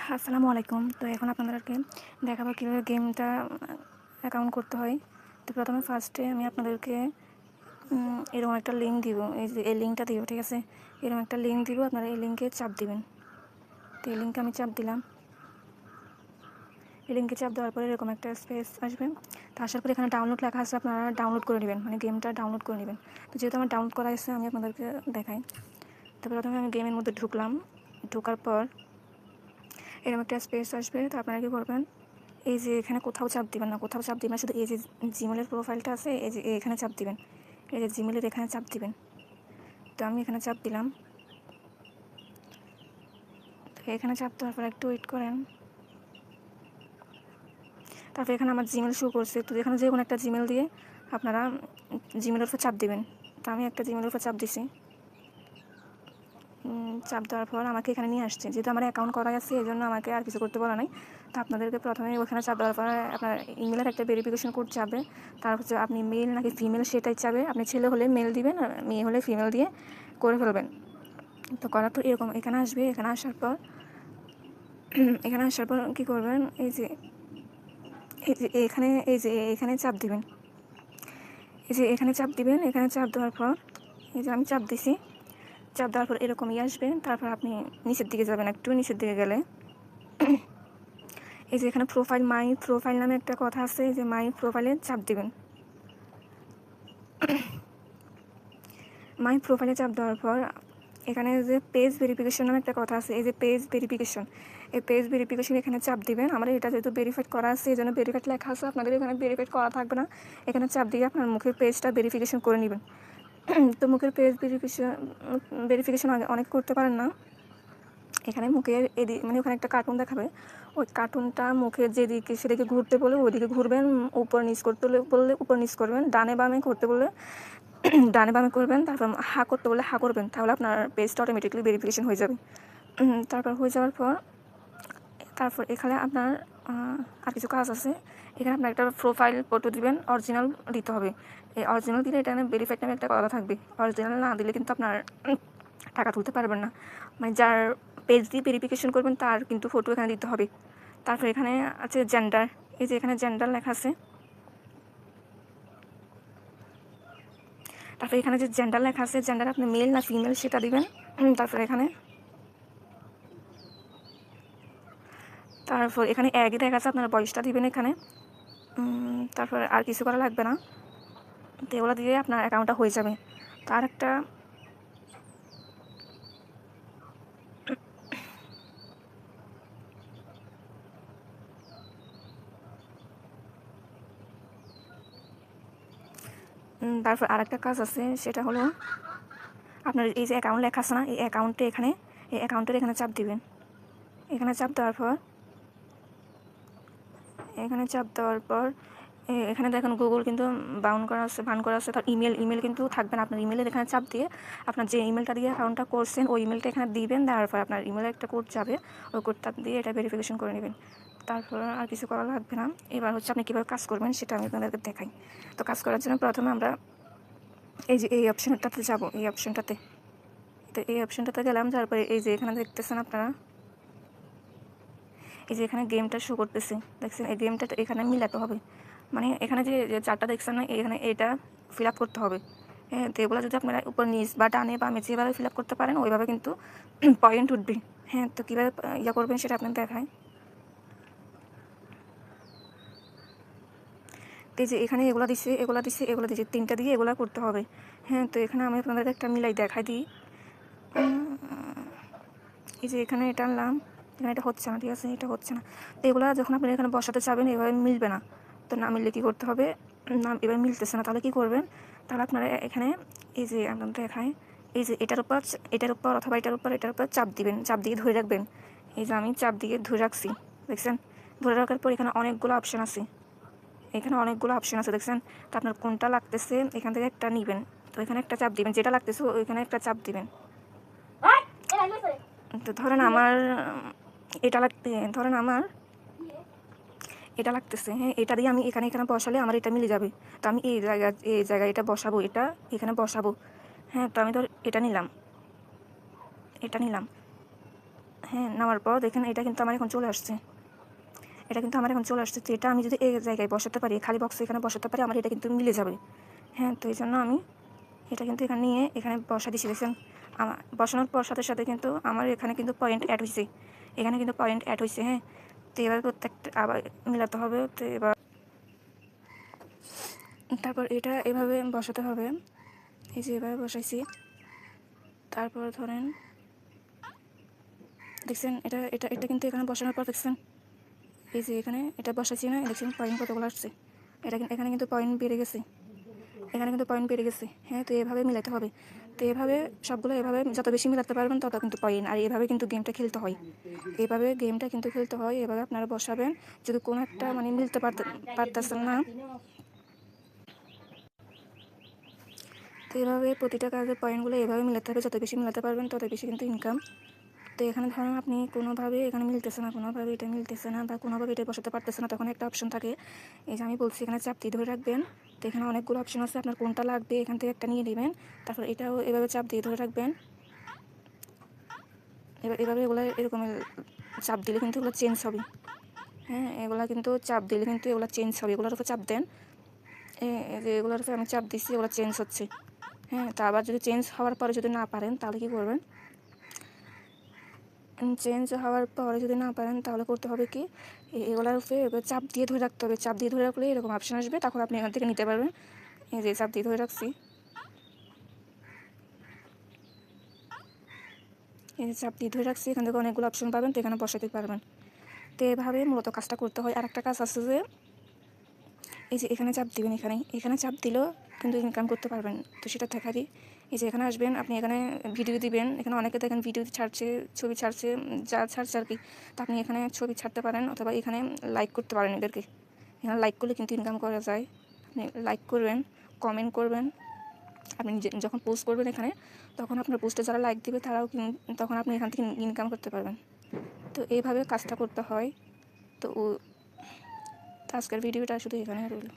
আসসালামু আলাইকুম। তো এখন আপনাদেরকে দেখাবো কীভাবে গেমটা অ্যাকাউন্ট করতে হয়। তো প্রথমে ফার্স্টে আমি আপনাদেরকে এরকম একটা লিঙ্ক দিব, এই যে এই লিঙ্কটা দিব, ঠিক আছে? এরকম একটা লিঙ্ক দিব, আপনারা এই লিঙ্কে চাপ দিবেন। তো এই লিঙ্কে আমি চাপ দিলাম। এই লিঙ্কে চাপ দেওয়ার পরে এরকম একটা স্পেস আসবে। তো আসার পরে এখানে ডাউনলোড লেখা আছে, আপনারা ডাউনলোড করে নেবেন, মানে গেমটা ডাউনলোড করে নেবেন। তো যেহেতু আমার ডাউনলোড করা আছে আমি আপনাদেরকে দেখাই। তো প্রথমে আমি গেমের মধ্যে ঢুকলাম। ঢোকার পর এরকম একটা স্পেস আসবে। তো আপনারা কী করবেন, এই যে এখানে কোথাও চাপ দিবেন না, কোথাও চাপ দিবেন, শুধু এই যে জিমেলের প্রোফাইলটা আছে এই যে এখানে চাপ দিবেন, এই যে জিমেলের এখানে চাপ দিবেন। তো আমি এখানে চাপ দিলাম। তো এখানে চাপ দেওয়ার পর একটু ওয়েট করেন। তারপর এখানে আমার জিমেল শো করছে, তো এখানে যে কোনো একটা জিমেল দিয়ে আপনারা জিমেলের উপর চাপ দিবেন। তো আমি একটা জিমেলের উপর চাপ দিছি। চাপ দেওয়ার পর আমাকে এখানে নিয়ে আসছে, যেহেতু আমার অ্যাকাউন্ট করা আছে এই জন্য আমাকে আর কিছু করতে বলা নাই। তো আপনাদেরকে প্রথমে ওখানে চাপ দেওয়ার পর আপনার ইমেলের একটা ভেরিফিকেশন কোড চাবে। তার হচ্ছে আপনি মেল নাকি ফিমেল সেটাই চাবে। আপনি ছেলে হলে মেল দিবেন, আর মেয়ে হলে ফিমেল দিয়ে করে ফেলবেন। তো করার পর এরকম এখানে আসবে। এখানে আসার পর কী করবেন, এই যে এখানে চাপ দিবেন। এই যে এখানে চাপ দিবেন। এখানে চাপ দেওয়ার পর এই যে আমি চাপ দিছি। চাপ দেওয়ার পর এরকমই আসবে। তারপর আপনি নিচের দিকে যাবেন, একটু নিচের দিকে গেলে এই যে এখানে মাই প্রোফাইল নামে একটা কথা আছে, এই যে মাই প্রোফাইলে চাপ দিবেন। মাই প্রোফাইলে চাপ দেওয়ার পর এখানে যে পেজ ভেরিফিকেশন নামে একটা কথা আছে, এই যে পেজ ভেরিফিকেশন, এই পেজ ভেরিফিকেশন এখানে চাপ দিবেন। আমার এটা যেহেতু ভেরিফাইড করা আছে এই জন্য ভেরিফাইড লেখা আছে, আপনাদের এখানে ভেরিফাইড করা থাকবে না। এখানে চাপ দিয়ে আপনার মুখের পেজটা ভেরিফিকেশন করে নেবেন। তো মুখের পেজ ভেরিফিকেশন অনেক করতে পারেন না। এখানে মুখের মানে ওখানে একটা কার্টুন দেখাবে, ওই কার্টুনটা মুখের যেদিকে সেদিকে ঘুরতে বলে ওইদিকে ঘুরবেন, উপর নিচ করতে বললে উপর নিচ করবেন, ডানে বামে করতে বললে ডানে বামে করবেন, তারপর হা করতে বললে হা করবেন, তাহলে আপনার পেজটা অটোমেটিকলি ভেরিফিকেশন হয়ে যাবে। তারপর হয়ে যাওয়ার পর এখানে আপনার আর কিছু কাজ আছে। এখানে আপনার একটা প্রোফাইল ফটো দিবেন, অরিজিনাল দিতে হবে। এই অরিজিনাল দিলে এখানে ভেরিফাইড নামে একটা কথা থাকবে। অরিজিনাল না দিলে কিন্তু আপনার টাকা তুলতে পারবেন না। মানে যার পেজ দিয়ে ভেরিফিকেশন করবেন তার কিন্তু ফটো এখানে দিতে হবে। তারপর এখানে আছে জেন্ডার, এই যে এখানে জেন্ডার লেখা আছে। তারপর এখানে যে জেন্ডার লেখা আছে, জেন্ডার আপনি মেল না ফিমেল সেটা দিবেন। তারপর এখানে একই দেখা আছে, আপনার বয়সটা দিবেন এখানে। তারপর আর কিছু করা লাগবে না। তো এগুলো দিয়ে আপনার অ্যাকাউন্টটা হয়ে যাবে। তার একটা তারপর আরেকটা কাজ আছে, সেটা হলো আপনার এই যে অ্যাকাউন্ট লেখা আছে না, এই অ্যাকাউন্টের এখানে চাপ দিবেন। এখানে চাপ দেওয়ার পর এখানে দেখেন গুগল কিন্তু বান করা আছে। তার ইমেল কিন্তু থাকবে না। আপনার ইমেলের এখানে চাপ দিয়ে আপনার যে ইমেলটা দিয়ে অ্যাকাউন্টটা করছেন ওই ইমেলটা এখানে দিবেন। দেওয়ার পর আপনার ইমেলে একটা কোড যাবে, ওই কোডটা দিয়ে এটা ভেরিফিকেশন করে নেবেন। তারপর আর কিছু করা লাগবে না। এবার হচ্ছে আপনি কীভাবে কাজ করবেন সেটা আমি আপনাদেরকে দেখাই। তো কাজ করার জন্য প্রথমে আমরা এই যে এই অপশানটাতে যাব, এই অপশানটাতে। তো এই অপশানটাতে গেলাম, যাওয়ার পরে এই যে এখানে দেখতেছেন আপনারা, এই যে এখানে গেমটা শো করতেছে, দেখছেন? এই গেমটা এখানে মিলাতে হবে। মানে এখানে যে চারটা দেখছেন না, এখানে এটা ফিল আপ করতে হবে। হ্যাঁ, তো এগুলো যদি আপনারা উপর নিচ বা ডানে বা মেঝে যেভাবে ফিল আপ করতে পারেন ওইভাবে কিন্তু পয়েন্ট উঠবে। হ্যাঁ, তো কীভাবে ইয়া করবেন সেটা আপনার দেখায়। এই যে এখানে এগুলো দিচ্ছে তিনটা দিয়ে এগুলো করতে হবে। হ্যাঁ, তো এখানে আমি আপনাদের একটা মিলাই দেখাই দিই। এই যে এখানে এটা আনলাম, এখানে এটা হচ্ছে না, ঠিক আছে? এটা হচ্ছে না। তো এগুলো যখন আপনি এখানে বসাতে চাবেন এভাবে মিলবে না। তো না মিললে কী করতে হবে, না এবার মিলতেছে না, তাহলে কী করবেন, তাহলে আপনারা এখানে এই যে আপনাদের দেখায়, এই যে এটার উপর অথবা এটার উপর চাপ দিবেন, চাপ দিয়ে ধরে রাখবেন। এই যে আমি চাপ দিয়ে ধরে রাখছি, দেখছেন? ধরে রাখার পর এখানে অনেকগুলো অপশান আছে, দেখছেন? তো আপনার কোনটা লাগতেছে এখান থেকে একটা নেবেন। তো এখানে একটা চাপ দিবেন, যেটা লাগতেছে ওইখানে একটা চাপ দিবেন। তো ধরেন আমার এটা লাগতেছে। হ্যাঁ, এটা দিয়ে আমি এখানে বসালে আমার এটা মিলে যাবে। তো আমি এই জায়গায় এটা বসাবো, এটা এখানে বসাবো। হ্যাঁ, তো আমি ধর এটা নিলাম। হ্যাঁ, নেওয়ার পর দেখেন এটা কিন্তু আমার এখন চলে আসছে। এটা কিন্তু আমার এখন চলে আসছে। তো এটা আমি যদি এই জায়গায় বসাতে পারি, খালি বক্সে এখানে বসাতে পারি, আমার এটা কিন্তু মিলে যাবে। হ্যাঁ, তো এই জন্য আমি এটা কিন্তু এখানে নিয়ে এখানে বসা দিচ্ছি। দেখছেন, আমার বসানোর পর সাথে সাথে কিন্তু আমার এখানে কিন্তু পয়েন্ট অ্যাড হয়েছে। এখানে কিন্তু পয়েন্ট অ্যাড হয়েছে। হ্যাঁ, তো এবার প্রত্যেকটা আবার মিলাতে হবে। তো এবার তারপর এটা এভাবে বসাতে হবে। এই যে এভাবে বসাইছি। তারপর ধরেন দেখছেন, এটা এটা এটা কিন্তু এখানে বসানোর পর দেখছেন, এই যে এখানে এটা বসাচ্ছি না, দেখছেন পয়েন্ট কতগুলো আসছে। এখানে কিন্তু পয়েন্ট বেড়ে গেছে। এখানে কিন্তু পয়েন্ট বেড়ে গেছে। হ্যাঁ, তো এভাবে মিলাতে হবে। তো এভাবে সবগুলো এভাবে যত বেশি মিলাতে পারবেন তত কিন্তু পয়েন্ট। আর এভাবে কিন্তু গেমটা খেলতে হয়। এভাবে গেমটা কিন্তু খেলতে হয়। এভাবে আপনারা বসাবেন। যদি কোনো একটা মানে মিলতে পারতেছেন না, তো এভাবে প্রতিটা কাজের পয়েন্টগুলো এভাবে মিলাতে হবে। যত বেশি মিলাতে পারবেন তত বেশি কিন্তু ইনকাম। তো এখানে ধরুন আপনি কোনোভাবে এখানে মিলতেছে না, কোনোভাবে এটা মিলতেছে না, বা কোনোভাবে এটা বসাতে পারতেছে না, তখন একটা অপশন থাকে। এই যে আমি বলছি এখানে চাপ দিয়ে ধরে রাখবেন। তো এখানে অনেকগুলো অপশন আছে, আপনার কোনটা লাগবে এখান থেকে একটা নিয়ে নেবেন। তারপর এটাও এভাবে চাপ দিয়ে ধরে রাখবেন। এভাবে এগুলো এরকম চাপ দিলে কিন্তু এগুলো চেঞ্জ হবে। হ্যাঁ, এগুলো কিন্তু চাপ দিলে কিন্তু এগুলো চেঞ্জ হবে। এগুলোর উপর চাপ দেন। এগুলোর উপরে আমি চাপ দিচ্ছি, এগুলো চেঞ্জ হচ্ছে। হ্যাঁ, তা আবার যদি চেঞ্জ হওয়ার পরে যদি না পারেন তাহলে কী করবেন? চেঞ্জ হওয়ার পরে যদি না পারেন তাহলে করতে হবে কি, এগুলোর উপরে এবার চাপ দিয়ে ধরে রাখতে হবে। চাপ দিয়ে ধরে রাখলে এরকম অপশন আসবে, তখন আপনি এখান থেকে নিতে পারবেন। এই যে চাপ দিয়ে ধরে রাখছি, এই যে চাপ দিয়ে ধরে রাখছি, এখান থেকে অনেকগুলো অপশন পাবেন, তো এখানে বসাতে পারবেন। তো এভাবে মূলত কাজটা করতে হয়। আর একটা কাজ আছে যে এই যে এখানে চাপ দিবেন, এখানে চাপ দিলেও কিন্তু ইনকাম করতে পারবেন। তো সেটা দেখা দিই। এই যে এখানে আসবেন, আপনি এখানে ভিডিও দিবেন। এখানে অনেকে দেখেন ভিডিও ছাড়ছে, ছবি ছাড়ছে, যা ছাড়ছে আর কি। তো আপনি এখানে ছবি ছাড়তে পারেন, অথবা এখানে লাইক করতে পারেন এদেরকে। এখানে লাইক করলে কিন্তু ইনকাম করা যায়। আপনি লাইক করবেন, কমেন্ট করবেন। আপনি যখন পোস্ট করবেন এখানে, তখন আপনার পোস্টে যারা লাইক দিবে তারাও তখন আপনি এখান থেকে ইনকাম করতে পারবেন। তো এইভাবে কাজটা করতে হয়। তো আজকের ভিডিওটা শুধু এখানে রইল।